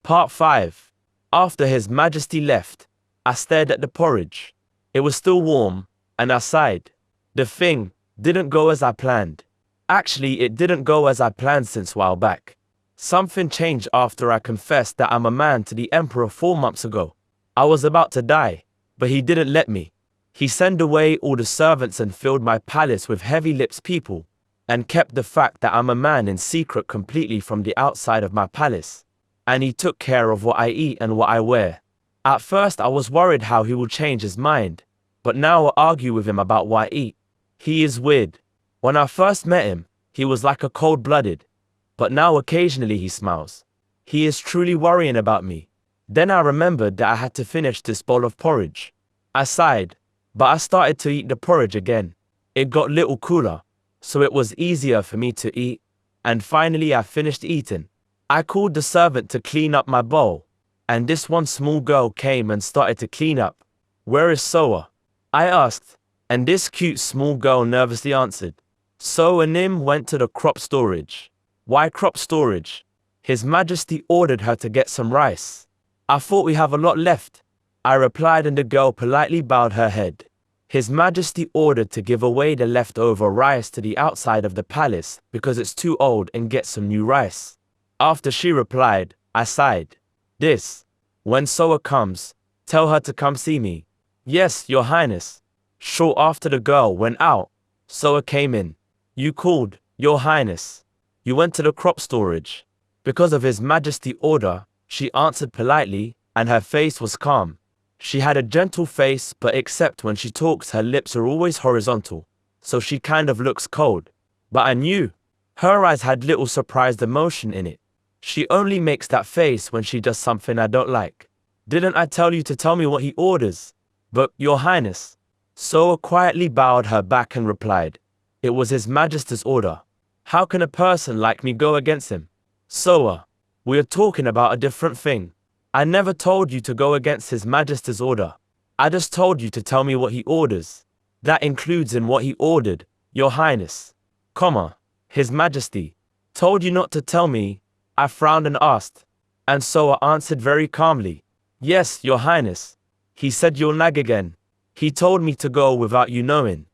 Part 5. After His Majesty left, I stared at the porridge. It was still warm, and I sighed. The thing didn't go as I planned. Actually, it didn't go as I planned since a while back. Something changed after I confessed that I'm a man to the Emperor 4 months ago. I was about to die, but he didn't let me. He sent away all the servants and filled my palace with heavy-lipped people, and kept the fact that I'm a man in secret completely from the outside of my palace. And he took care of what I eat and what I wear. At first I was worried how he will change his mind, but now I argue with him about what I eat. He is weird. When I first met him, he was like a cold-blooded, but now occasionally he smiles. He is truly worrying about me. Then I remembered that I had to finish this bowl of porridge. I sighed, but I started to eat the porridge again. It got a little cooler, so it was easier for me to eat, and finally I finished eating. I called the servant to clean up my bowl, and this one small girl came and started to clean up. "Where is Soa?" I asked, and this cute small girl nervously answered. So Nim went to the crop storage. Why crop storage? His Majesty ordered her to get some rice. I thought we have a lot left, I replied, and the girl politely bowed her head. His Majesty ordered to give away the leftover rice to the outside of the palace because it's too old and get some new rice. After she replied, I sighed. When Soa comes, tell her to come see me. Yes, Your Highness. Short after the girl went out, Soa came in. You called, Your Highness. You went to the crop storage. Because of His Majesty's order, she answered politely, and her face was calm. She had a gentle face, but except when she talks her lips are always horizontal, so she kind of looks cold. But I knew. Her eyes had little surprised emotion in it. She only makes that face when she does something I don't like. Didn't I tell you to tell me what he orders? But, Your Highness. Soa quietly bowed her back and replied, it was His Majesty's order. How can a person like me go against him? Soa, we are talking about a different thing. I never told you to go against His Majesty's order. I just told you to tell me what he orders. That includes in what he ordered, Your Highness. His Majesty told you not to tell me. I frowned and asked, and Soa answered very calmly. Yes, Your Highness. He said you'll nag again. He told me to go without you knowing.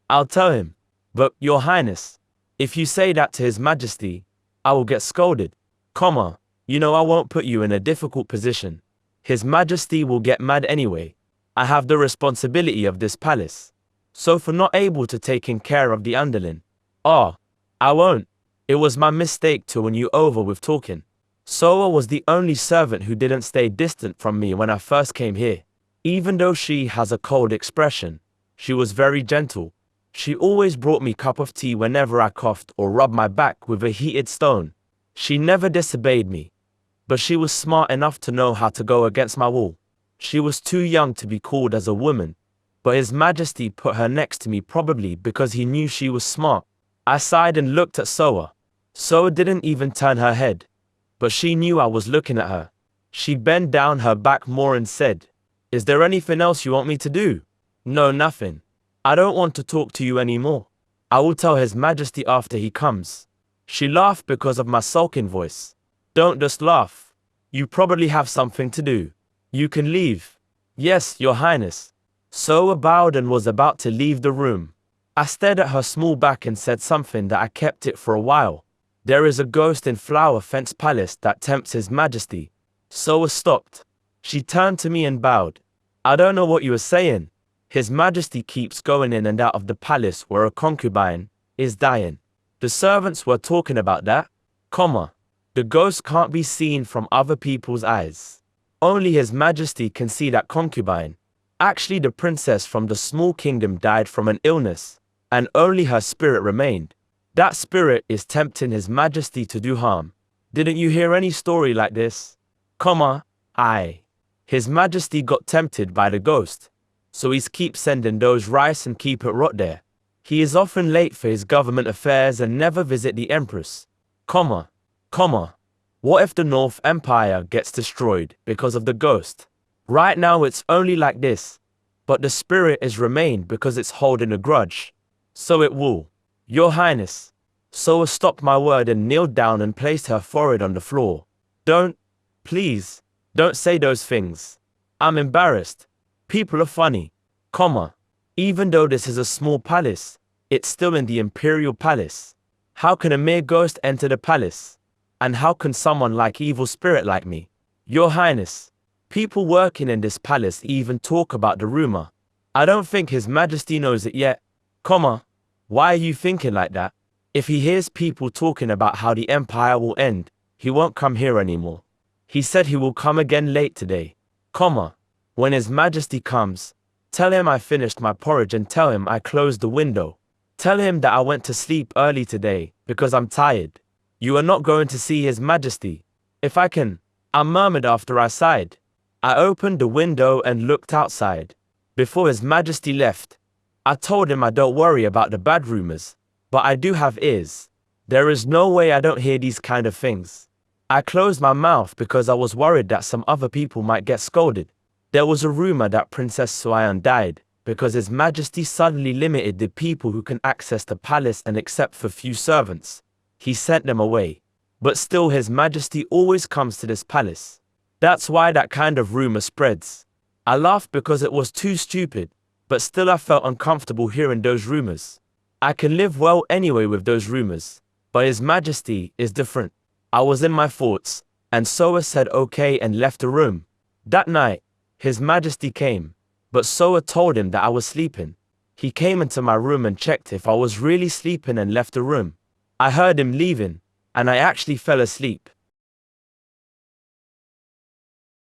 I'll tell him. But, Your Highness, if you say that to His Majesty, I will get scolded. You know I won't put you in a difficult position. His Majesty will get mad anyway. I have the responsibility of this palace. So for not able to taking care of the underling. I won't. It was my mistake to win you over with talking. Soa was the only servant who didn't stay distant from me when I first came here. Even though she has a cold expression, she was very gentle. She always brought me a cup of tea whenever I coughed or rubbed my back with a heated stone. She never disobeyed me. But she was smart enough to know how to go against my will. She was too young to be called as a woman, but His Majesty put her next to me probably because he knew she was smart. I sighed and looked at Soa. Soa didn't even turn her head, but she knew I was looking at her. She bent down her back more and said, Is there anything else you want me to do? No, nothing. I don't want to talk to you anymore. I will tell His Majesty after he comes. She laughed because of my sulking voice. Don't just laugh. You probably have something to do. You can leave. Yes, Your Highness. Soa bowed and was about to leave the room. I stared at her small back and said something that I kept it for a while. There is a ghost in Flower Fence Palace that tempts His Majesty. Soa stopped. She turned to me and bowed. I don't know what you are saying. His Majesty keeps going in and out of the palace where a concubine is dying. The servants were talking about that. The ghost can't be seen from other people's eyes. Only His Majesty can see that concubine. Actually, the princess from the small kingdom died from an illness, and only her spirit remained. That spirit is tempting His Majesty to do harm. Didn't you hear any story like this? His Majesty got tempted by the ghost, so he's keep sending those rice and keep it rot there. He is often late for his government affairs and never visit the Empress. What if the North Empire gets destroyed because of the ghost? Right now it's only like this, but the spirit is remained because it's holding a grudge. So it will. Your Highness. Soa stopped my word and kneeled down and placed her forehead on the floor. Don't Please, don't say those things. I'm embarrassed. People are funny. Comma. Even though this is a small palace, it's still in the imperial palace. How can a mere ghost enter the palace? And how can someone like evil spirit like me? Your Highness, people working in this palace even talk about the rumor. I don't think His Majesty knows it yet. Comma. Why are you thinking like that? If he hears people talking about how the empire will end, he won't come here anymore. He said he will come again late today. Comma. When His Majesty comes, tell him I finished my porridge and tell him I closed the window. Tell him that I went to sleep early today because I'm tired. You are not going to see His Majesty. If I can, I murmured after I sighed. I opened the window and looked outside. Before His Majesty left, I told him I don't worry about the bad rumors, but I do have ears. There is no way I don't hear these kind of things. I closed my mouth because I was worried that some other people might get scolded. There was a rumor that Princess Suayan died because His Majesty suddenly limited the people who can access the palace, and except for few servants, he sent them away. But still His Majesty always comes to this palace. That's why that kind of rumor spreads. I laughed because it was too stupid, but still I felt uncomfortable hearing those rumors. I can live well anyway with those rumors, but His Majesty is different. I was in my thoughts, and Soa said okay and left the room. That night, His Majesty came, but Soa told him that I was sleeping. He came into my room and checked if I was really sleeping and left the room. I heard him leaving, and I actually fell asleep.